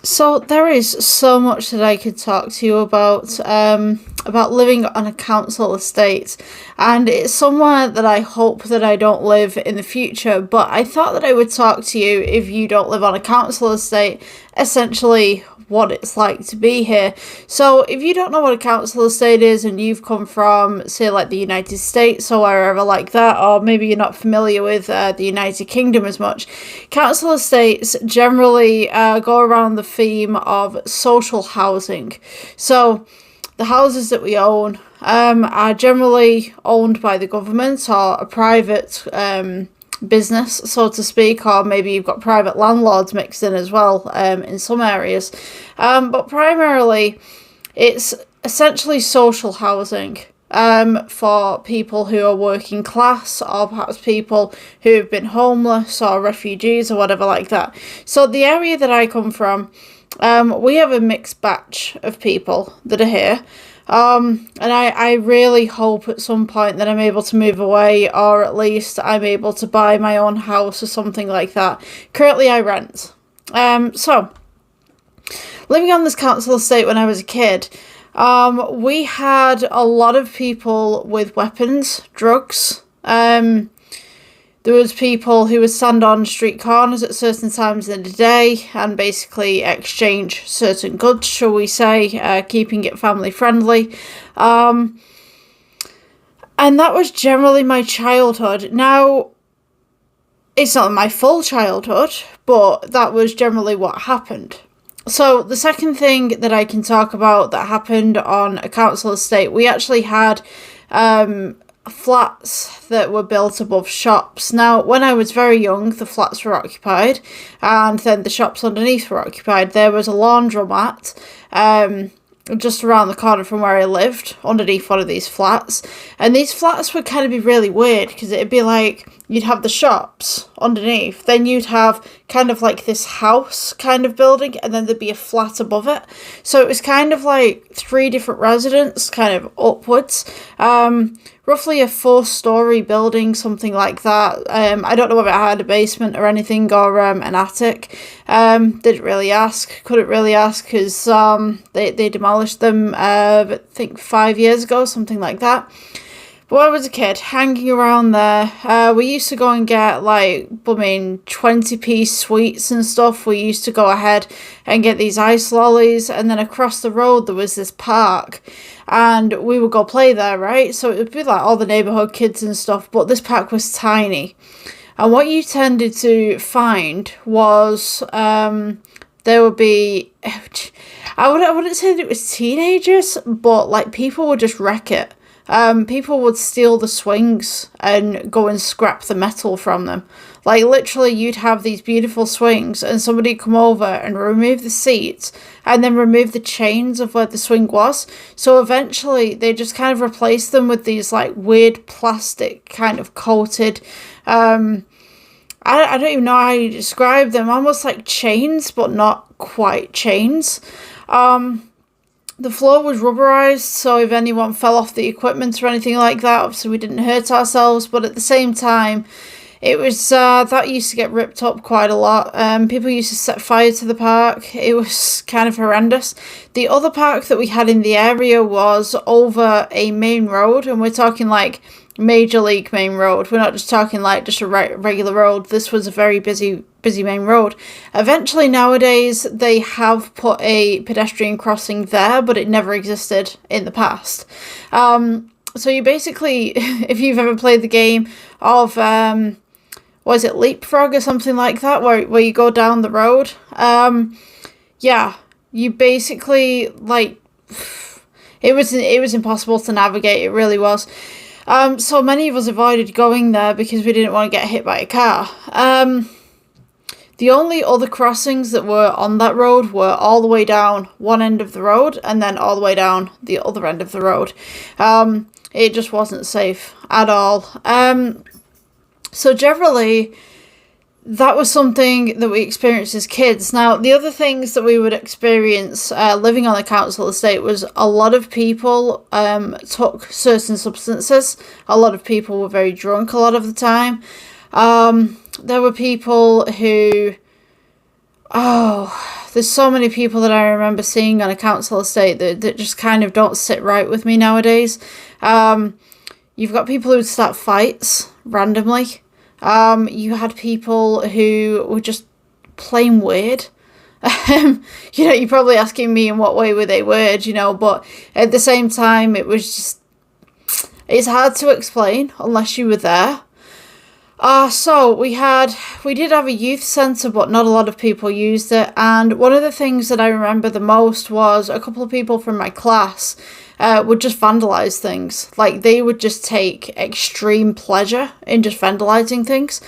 So there is so much that I could talk to you about living on a council estate, and it's somewhere that I hope that I don't live in the future. But I thought that I would talk to you if you don't live on a council estate, essentially what it's like to be here. So if you don't know what a council estate is and you've come from, say, like the United States or wherever like that, or maybe you're not familiar with the United Kingdom as much, council estates generally go around the theme of social housing. So the houses that we own are generally owned by the government or a private business, so to speak, or maybe you've got private landlords mixed in as well in some areas. But primarily, it's essentially social housing for people who are working class or perhaps people who have been homeless or refugees or whatever like that. So the area that I come from, we have a mixed batch of people that are here. And I really hope at some point that I'm able to move away, or at least I'm able to buy my own house or something like that. Currently I rent. So living on this council estate when I was a kid, we had a lot of people with weapons, drugs. There was people who would stand on street corners at certain times in the day and basically exchange certain goods, shall we say, keeping it family friendly. And that was generally my childhood. Now, it's not my full childhood, but that was generally what happened. So the second thing that I can talk about that happened on a council estate, we actually had flats that were built above shops. Now, when I was very young, the flats were occupied, and then the shops underneath were occupied. There was a laundromat just around the corner from where I lived, underneath one of these flats. And these flats would kind of be really weird, because it'd be like, you'd have the shops underneath, then you'd have kind of like this house kind of building, and then there'd be a flat above it. So it was kind of like three different residents, kind of upwards. Roughly a 4-story building, something like that. I don't know if it had a basement or anything, or an attic. Didn't really ask, couldn't really ask, because they demolished them, I think 5 years ago, something like that. But when I was a kid, hanging around there, we used to go and get, like, 20-piece sweets and stuff. We used to go ahead and get these ice lollies, and then across the road there was this park, and we would go play there, right? So it would be like all the neighbourhood kids and stuff, but this park was tiny. And what you tended to find was there would be, I wouldn't say that it was teenagers, but like people would just wreck it. People would steal the swings and go and scrap the metal from them. Like, literally, you'd have these beautiful swings and somebody come over and remove the seats and then remove the chains of where the swing was. So eventually, they just kind of replaced them with these, like, weird plastic kind of coated, I don't even know how you describe them, almost like chains, but not quite chains. The floor was rubberized, so if anyone fell off the equipment or anything like that, obviously we didn't hurt ourselves, but at the same time, it was, that used to get ripped up quite a lot. People used to set fire to the park. It was kind of horrendous. The other park that we had in the area was over a main road, and we're talking like major league main road. We're not just talking like just a regular road. This was a very busy main road. Eventually nowadays they have put a pedestrian crossing there, but it never existed in the past. So you basically, if you've ever played the game of was it Leapfrog or something like that, where you go down the road, yeah, you basically, like, it was impossible to navigate. It really was. So many of us avoided going there because we didn't want to get hit by a car. The only other crossings that were on that road were all the way down one end of the road and then all the way down the other end of the road. It just wasn't safe at all. So generally, that was something that we experienced as kids. Now, the other things that we would experience living on a council estate was a lot of people took certain substances. A lot of people were very drunk a lot of the time. There were people who Oh, there's so many people that I remember seeing on a council estate that just kind of don't sit right with me nowadays. You've got people who would start fights randomly. You had people who were just plain weird. You're probably asking me in what way were they weird, but at the same time, it was just, it's hard to explain unless you were there. So we did have a youth centre, but not a lot of people used it. And one of the things that I remember the most was a couple of people from my class would just vandalise things. Like, they would just take extreme pleasure in just vandalising things.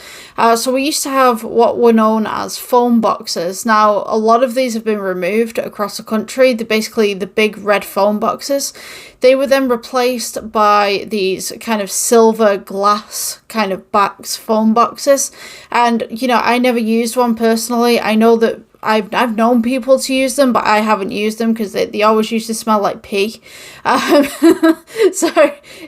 So we used to have what were known as phone boxes. Now, a lot of these have been removed across the country. They're basically the big red phone boxes. They were then replaced by these kind of silver glass kind of backs phone boxes. And, I never used one personally. I know that I've known people to use them, but I haven't used them because they always used to smell like pee. So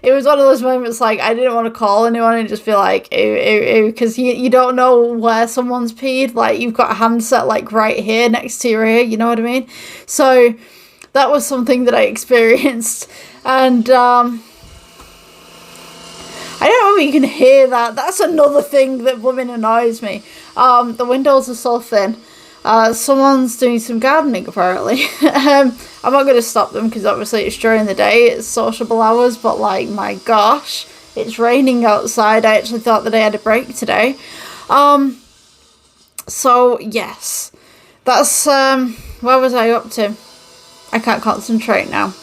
it was one of those moments like I didn't want to call anyone and just be like, ew, ew, ew, because you don't know where someone's peed. Like, you've got a handset like right here next to your ear, you know what I mean? So that was something that I experienced. And I don't know if you can hear that. That's another thing that blooming annoys me. The windows are so thin. Someone's doing some gardening apparently. I'm not going to stop them because obviously it's during the day, it's sociable hours, but like, my gosh, it's raining outside. I actually thought that I had a break today. So yes, that's, where was I up to? I can't concentrate now.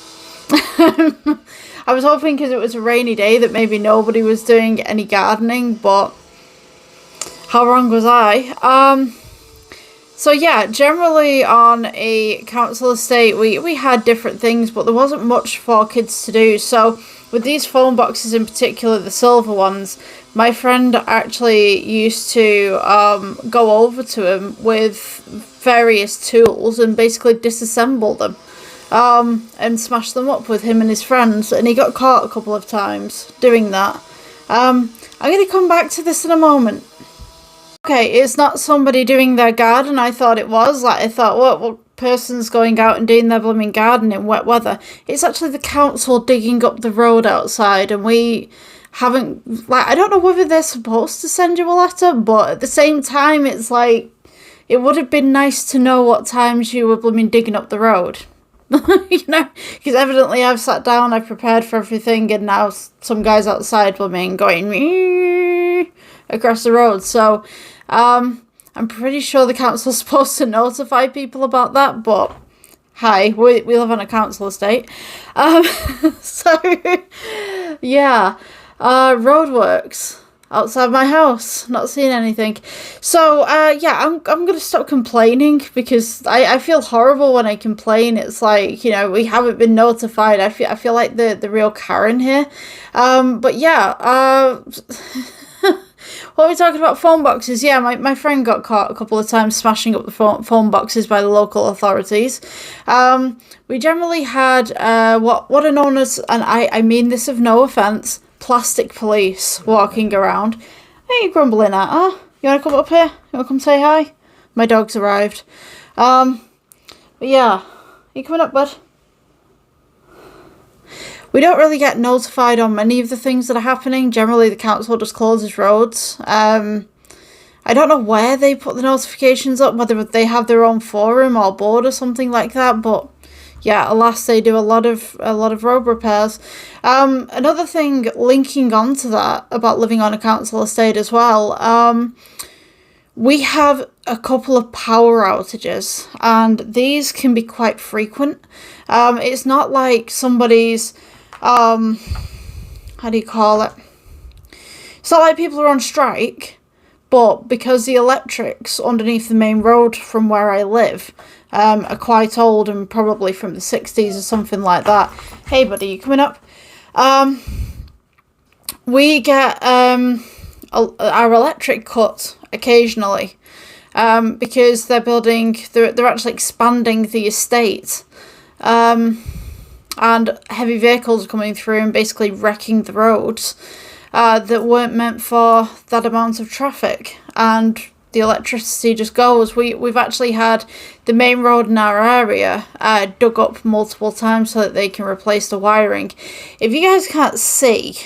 I was hoping because it was a rainy day that maybe nobody was doing any gardening, but how wrong was I? So yeah, generally on a council estate, we had different things, but there wasn't much for kids to do. So with these phone boxes in particular, the silver ones, my friend actually used to go over to him with various tools and basically disassemble them and smash them up with him and his friends. And he got caught a couple of times doing that. I'm going to come back to this in a moment. Okay, it's not somebody doing their garden. I thought it was. Like, I thought, what person's going out and doing their blooming garden in wet weather? It's actually the council digging up the road outside, and we haven't, like, I don't know whether they're supposed to send you a letter, but at the same time, it's like, it would have been nice to know what times you were blooming digging up the road. Because evidently I've sat down, I've prepared for everything, and now some guy's outside blooming going across the road. So I'm pretty sure the council's supposed to notify people about that, but hi, we live on a council estate. So yeah, roadworks outside my house, not seeing anything. So yeah, I'm gonna stop complaining because I feel horrible when I complain. It's like, we haven't been notified. I feel like the real Karen here. But yeah, what are we talking about? Phone boxes. Yeah, my friend got caught a couple of times smashing up the phone boxes by the local authorities. We generally had what are known as, and I mean this of no offence, plastic police walking around. What are you grumbling at, huh? You want to come up here? You want to come say hi? My dog's arrived. But yeah, are you coming up, bud? We don't really get notified on many of the things that are happening. Generally, the council just closes roads. I don't know where they put the notifications up, whether they have their own forum or board or something like that. But yeah, alas, they do a lot of road repairs. Another thing linking on to that about living on a council estate as well. We have a couple of power outages, and these can be quite frequent. It's not like somebody's how do you call it? It's not like people are on strike, but because the electrics underneath the main road from where I live are quite old and probably from the 60s or something like that. Hey buddy, you coming up? We get our electric cut occasionally because they're actually expanding the estate. And heavy vehicles are coming through and basically wrecking the roads that weren't meant for that amount of traffic. And the electricity just goes. We've actually had the main road in our area dug up multiple times so that they can replace the wiring. If you guys can't see,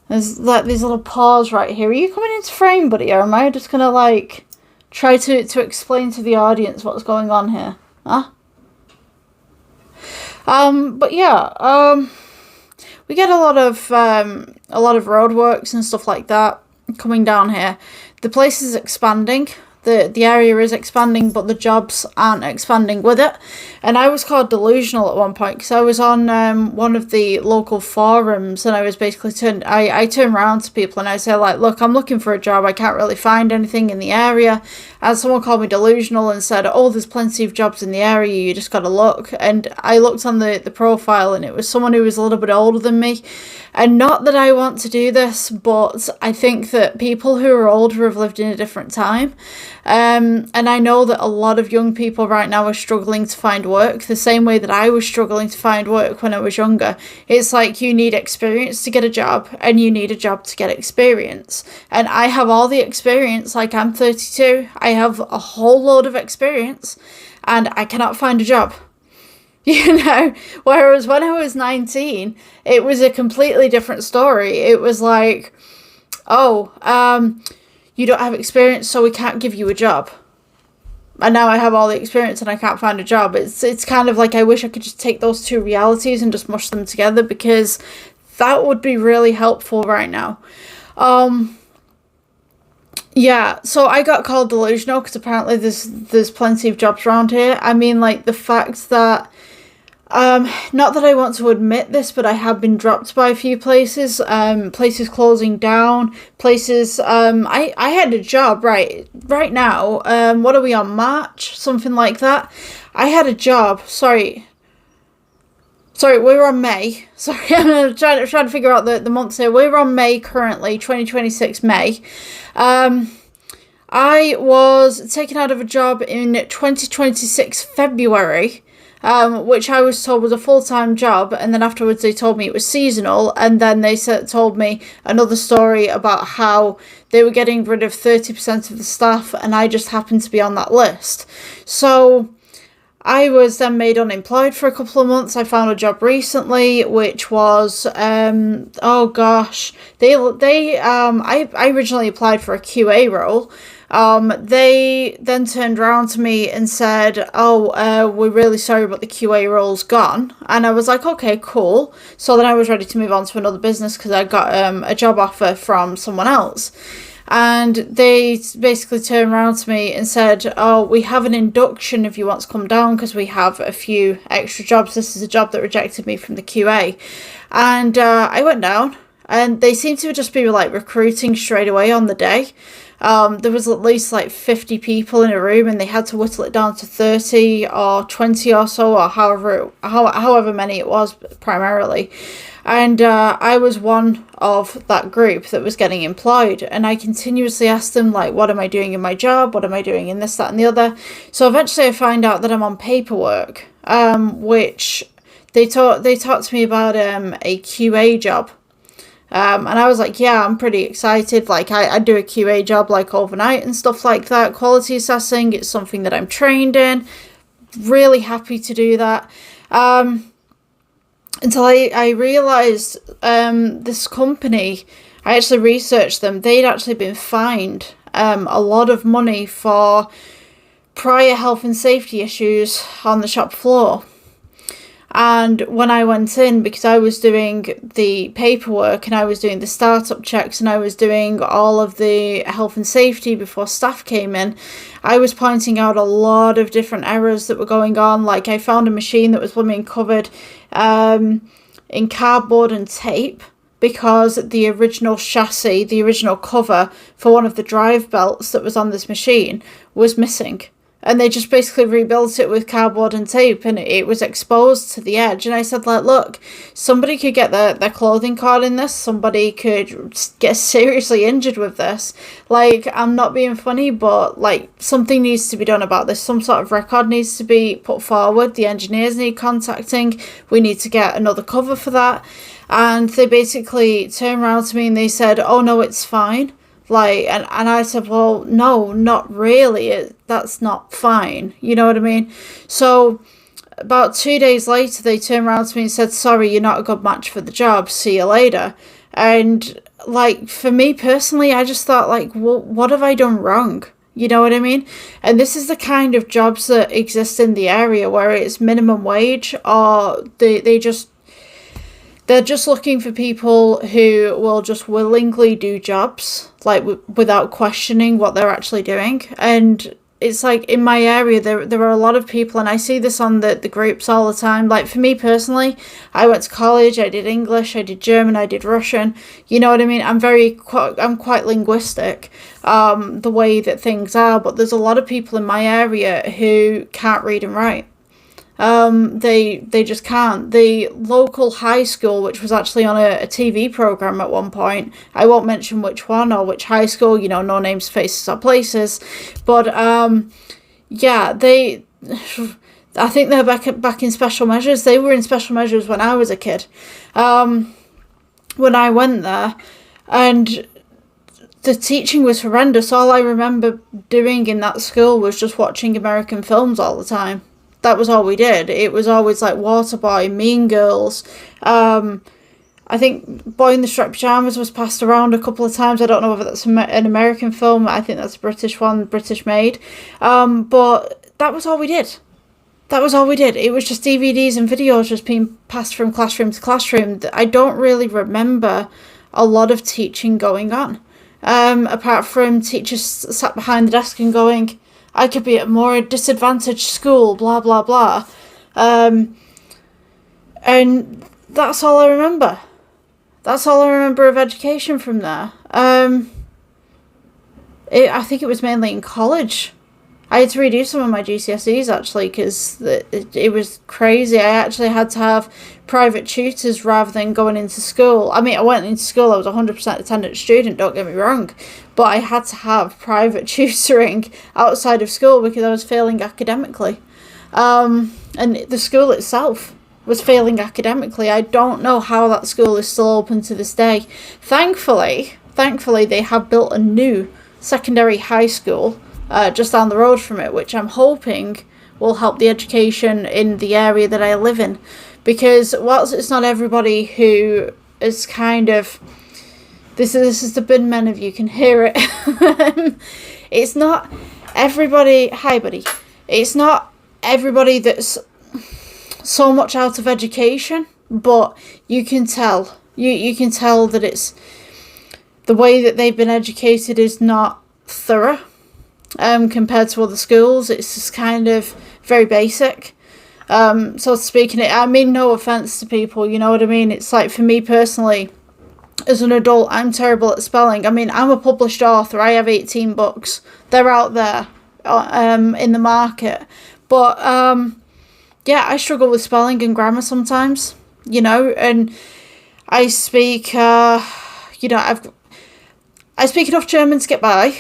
there's like these little paws right here. Are you coming into frame, buddy, or am I just gonna like try to explain to the audience what's going on here? Huh? But yeah, we get a lot of roadworks and stuff like that coming down here. The place is expanding. The area is expanding, but the jobs aren't expanding with it. And I was called delusional at one point because I was on one of the local forums, and I was basically I turn around to people and I say like, look, I'm looking for a job. I can't really find anything in the area. And someone called me delusional and said, oh, there's plenty of jobs in the area. You just got to look. And I looked on the profile, and it was someone who was a little bit older than me. And not that I want to do this, but I think that people who are older have lived in a different time. And I know that a lot of young people right now are struggling to find work the same way that I was struggling to find work when I was younger. It's like you need experience to get a job, and you need a job to get experience. And I have all the experience. Like, I'm 32. I have a whole load of experience, and I cannot find a job. You know, whereas when I was 19, it was a completely different story. It was like, oh, you don't have experience, so we can't give you a job. And now I have all the experience and I can't find a job. It's kind of like I wish I could just take those two realities and just mush them together, because that would be really helpful right now. Yeah, so I got called delusional because apparently there's plenty of jobs around here. I mean, like, the fact that not that I want to admit this, but I have been dropped by a few places, places closing down, places, I had a job right now, what are we on, March, something like that. I had a job, sorry, we were on May, sorry, I'm trying to figure out the months here. We're on May currently, 2026 May. I was taken out of a job in 2026 February, which I was told was a full-time job, and then afterwards they told me it was seasonal, and then they told me another story about how they were getting rid of 30% of the staff, and I just happened to be on that list. So I was then made unemployed for a couple of months. I found a job recently, which was, oh gosh, I originally applied for a QA role. They then turned around to me and said, oh, we're really sorry, but the QA role's gone. And I was like, okay, cool. So then I was ready to move on to another business because I got a job offer from someone else. And they basically turned around to me and said, oh, we have an induction if you want to come down because we have a few extra jobs. This is a job that rejected me from the QA. And I went down, and they seemed to just be like recruiting straight away on the day. There was at least like 50 people in a room, and they had to whittle it down to 30 or 20 or so, or however many it was primarily. And I was one of that group that was getting employed, and I continuously asked them, like, what am I doing in my job? What am I doing in this, that, and the other? So eventually I find out that I'm on paperwork, which they talked to me about a QA job. And I was like, yeah, I'm pretty excited. Like, I do a QA job, like, overnight and stuff like that. Quality assessing, it's something that I'm trained in. Really happy to do that. Until I realised this company, I actually researched them. They'd actually been fined a lot of money for prior health and safety issues on the shop floor. And when I went in, because I was doing the paperwork and I was doing the startup checks and I was doing all of the health and safety before staff came in, I was pointing out a lot of different errors that were going on. Like, I found a machine that was being covered in cardboard and tape because the original chassis, the original cover for one of the drive belts that was on this machine was missing. And they just basically rebuilt it with cardboard and tape, and it was exposed to the edge. And I said, like, look, somebody could get their clothing caught in this. Somebody could get seriously injured with this. Like, I'm not being funny, but, like, something needs to be done about this. Some sort of record needs to be put forward. The engineers need contacting. We need to get another cover for that. And they basically turned around to me and they said, oh, no, it's fine. Like, and I said, well, no, not really. That's not fine. You know what I mean? So about 2 days later, they turned around to me and said, sorry, you're not a good match for the job. See you later. And like, for me personally, I just thought, like, well, what have I done wrong? You know what I mean? And this is the kind of jobs that exist in the area where it's minimum wage, or they're just looking for people who will just willingly do jobs, like, without questioning what they're actually doing. And it's like, in my area, there are a lot of people, and I see this on the groups all the time. Like, for me personally, I went to college, I did English, I did German, I did Russian. You know what I mean? I'm quite linguistic, the way that things are, but there's a lot of people in my area who can't read and write. They just can't. The local high school, which was actually on a TV program at one point, I won't mention which one or which high school, you know, no names, faces, or places, but yeah, I think they're back in special measures. They were in special measures when I was a kid, when I went there, and the teaching was horrendous. All I remember doing in that school was just watching American films all the time. That was all we did. It was always like Waterboy, Mean Girls. I think Boy in the Striped Pyjamas was passed around a couple of times. I don't know whether that's an American film. I think that's a British one, British made. But that was all we did. That was all we did. It was just DVDs and videos just being passed from classroom to classroom. I don't really remember a lot of teaching going on. Apart from teachers sat behind the desk and going, I could be at a more disadvantaged school, blah, blah, blah. And that's all I remember. That's all I remember of education from there. I think it was mainly in college. I had to redo some of my GCSEs, actually, because it was crazy. I actually had to have private tutors rather than going into school. I mean, I went into school, I was 100% attendant student, don't get me wrong. But I had to have private tutoring outside of school because I was failing academically. And the school itself was failing academically. I don't know how that school is still open to this day. Thankfully, they have built a new secondary high school just down the road from it, which I'm hoping will help the education in the area that I live in. Because whilst it's not everybody who is kind of... This is the bin men, if you can hear it. It's not everybody... Hi, buddy. It's not everybody that's so much out of education, but you can tell. You can tell that it's... The way that they've been educated is not thorough. Compared to other schools, it's just kind of very basic. So speaking it, I mean no offence to people, you know what I mean? It's like, for me personally, as an adult, I'm terrible at spelling. I mean, I'm a published author. I have 18 books. They're out there in the market. But yeah, I struggle with spelling and grammar sometimes, you know, and I speak, I speak enough German to get by.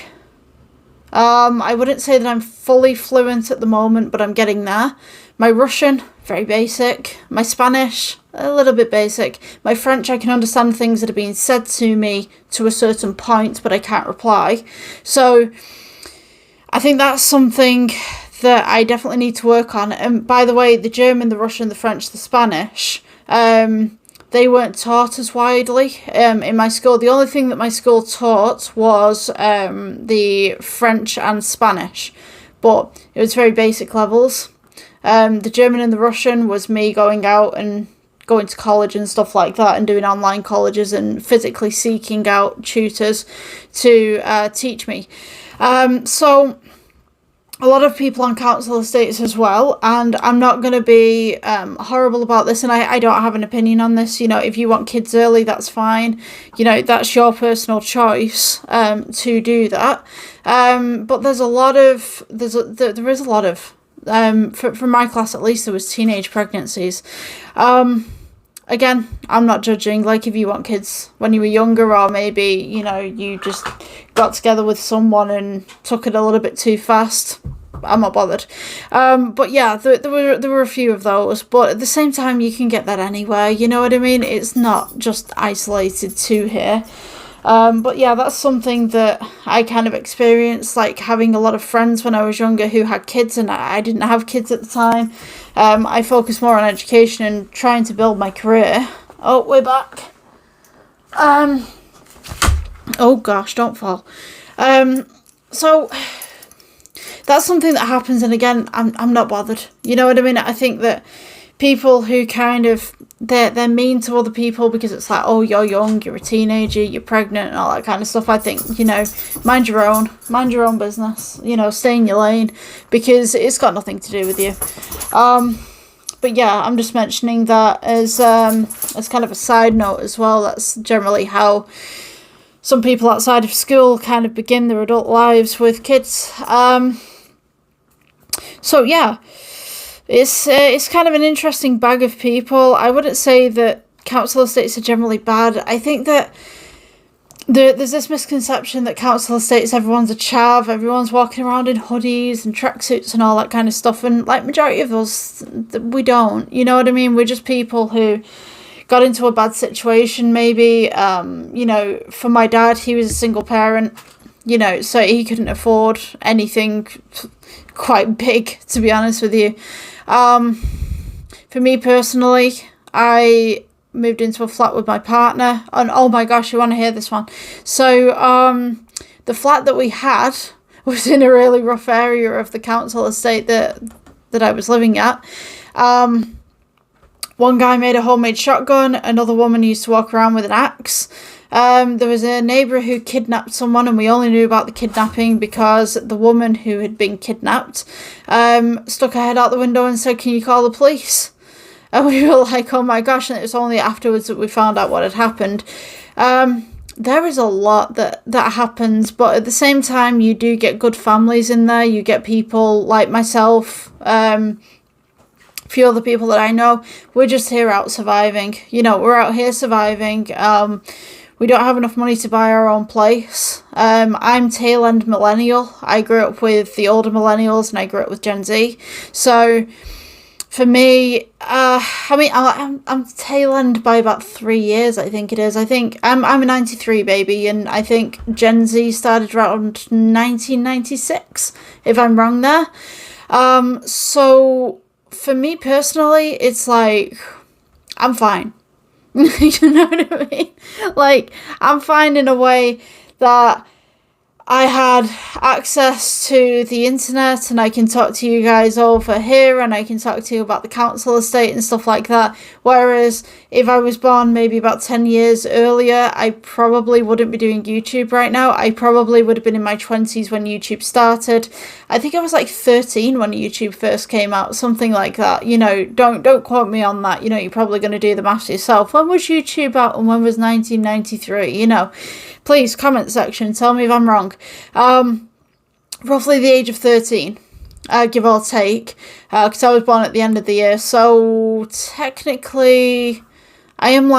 I wouldn't say that I'm fully fluent at the moment, but I'm getting there. My Russian, very basic. My Spanish, a little bit basic. My French, I can understand things that are being said to me to a certain point, but I can't reply. So I think that's something that I definitely need to work on. And by the way, the German, the Russian, the French, the Spanish, they weren't taught as widely in my school. The only thing that my school taught was the French and Spanish, but it was very basic levels. The German and the Russian was me going out and going to college and stuff like that, and doing online colleges and physically seeking out tutors to teach me. So a lot of people on council estates as well, and I'm not going to be horrible about this, and I don't have an opinion on this. You know, if you want kids early, that's fine. You know, that's your personal choice to do that. But there is a lot of, from my class at least, there was teenage pregnancies. Again, I'm not judging. Like, if you want kids when you were younger, or maybe, you know, you just got together with someone and took it a little bit too fast, I'm not bothered. But yeah, there were a few of those. But at the same time, you can get that anywhere. You know what I mean? It's not just isolated to here. But yeah, that's something that I kind of experienced, like having a lot of friends when I was younger who had kids, and I didn't have kids at the time. I focused more on education and trying to build my career. Oh, we're back. Oh gosh, don't fall. So that's something that happens, and again, I'm not bothered. You know what I mean? I think that people who kind of they're mean to other people because it's like, oh, you're young, you're a teenager, you're pregnant, and all that kind of stuff. I think, mind your own business. Stay in your lane, because it's got nothing to do with you. But yeah, I'm just mentioning that as kind of a side note as well. That's generally how some people outside of school kind of begin their adult lives with kids. So yeah, it's kind of an interesting bag of people. I wouldn't say that council estates are generally bad. I think that there's this misconception that council estates, everyone's a chav, everyone's walking around in hoodies and tracksuits and all that kind of stuff, and like majority of us, we don't. You know what I mean? We're just people who got into a bad situation, maybe. For my dad, he was a single parent, so he couldn't afford anything quite big, to be honest with you. For me personally, I moved into a flat with my partner, and oh my gosh, you want to hear this one? So the flat that we had was in a really rough area of the council estate that I was living at. One guy made a homemade shotgun, another woman used to walk around with an axe. There was a neighbour who kidnapped someone, and we only knew about the kidnapping because the woman who had been kidnapped stuck her head out the window and said, "Can you call the police?" And we were like, oh my gosh, and it was only afterwards that we found out what had happened. There is a lot that happens, but at the same time, you do get good families in there. You get people like myself, a few other people that I know. We're just here out surviving. We're out here surviving. We don't have enough money to buy our own place. I'm tail end millennial. I grew up with the older millennials, and I grew up with Gen Z. So for me, I'm tail end by about 3 years, I think it is. I think I'm a 93 baby, and I think Gen Z started around 1996, if I'm wrong there. So for me personally, it's like, I'm fine. You know what I mean? Like, I'm fine in a way that I had access to the internet, and I can talk to you guys over here, and I can talk to you about the council estate and stuff like that. Whereas if I was born maybe about 10 years earlier, I probably wouldn't be doing YouTube right now. I probably would have been in my 20s when YouTube started. I think I was like 13 when YouTube first came out, something like that. Don't quote me on that. You're probably going to do the maths yourself. When was YouTube out, and when was 1993? Please, comment section, tell me if I'm wrong. Roughly the age of 13, give or take, because I was born at the end of the year. So technically, I'm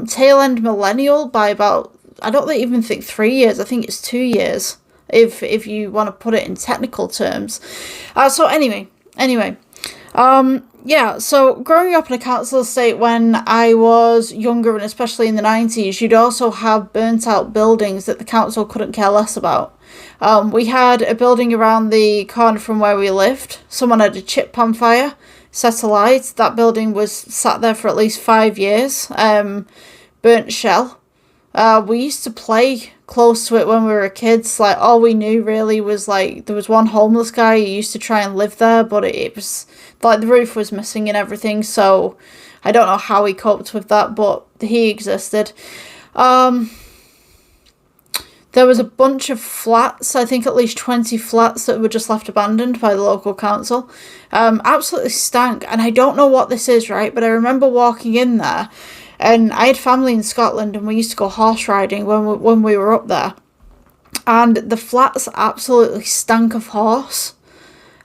tail end millennial by about, I don't even think 3 years. I think it's 2 years, if you want to put it in technical terms. So anyway. Yeah, so growing up in a council estate when I was younger, and especially in the 90s, you'd also have burnt out buildings that the council couldn't care less about. We had a building around the corner from where we lived. Someone had a chip pan fire, set alight. That building was sat there for at least 5 years. Burnt shell. We used to play close to it when we were kids. Like, all we knew really was, like, there was one homeless guy who used to try and live there, but it was like the roof was missing and everything, so I don't know how he coped with that, but he existed. There was a bunch of flats, I think at least 20 flats that were just left abandoned by the local council. Absolutely stank, and I don't know what this is, right, but I remember walking in there, and I had family in Scotland, and we used to go horse riding when we were up there, and the flats absolutely stank of horse.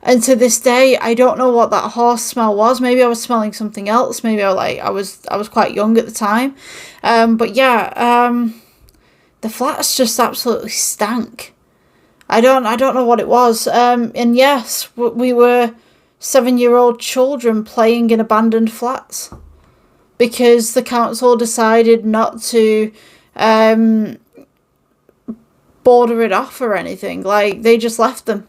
And to this day, I don't know what that horse smell was. Maybe I was smelling something else. Maybe I was quite young at the time. But yeah, the flats just absolutely stank. I don't know what it was. And yes, we were 7-year-old children playing in abandoned flats because the council decided not to border it off or anything. Like, they just left them.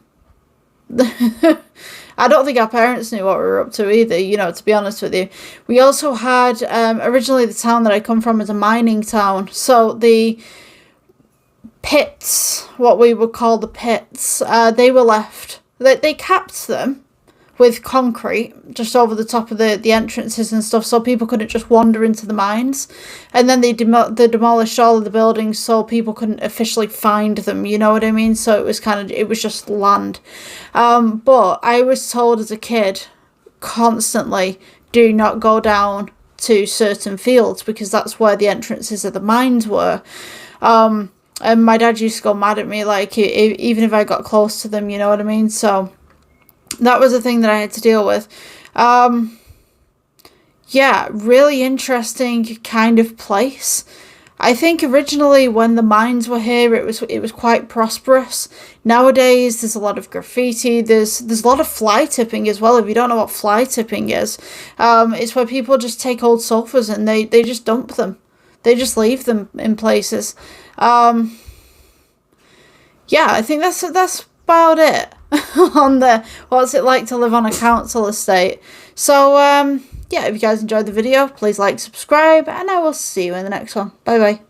I don't think our parents knew what we were up to either, you know, to be honest with you. We also had, originally the town that I come from is a mining town. So the pits, what we would call the pits, they were left. They capped them with concrete just over the top of the entrances and stuff, so people couldn't just wander into the mines. And then they demolished all of the buildings so people couldn't officially find them, you know what I mean? So it was just land. But I was told as a kid constantly, do not go down to certain fields because that's where the entrances of the mines were. And my dad used to go mad at me, like, even if I got close to them, you know what I mean? So that was a thing that I had to deal with. Yeah, really interesting kind of place. I think originally when the mines were here, it was quite prosperous. Nowadays, there's a lot of graffiti. There's a lot of fly tipping as well. If you don't know what fly tipping is, it's where people just take old sofas and they just dump them. They just leave them in places. Yeah, I think that's about it on the what's it like to live on a council estate. So yeah, if you guys enjoyed the video, please like, subscribe, and I will see you in the next one. Bye bye.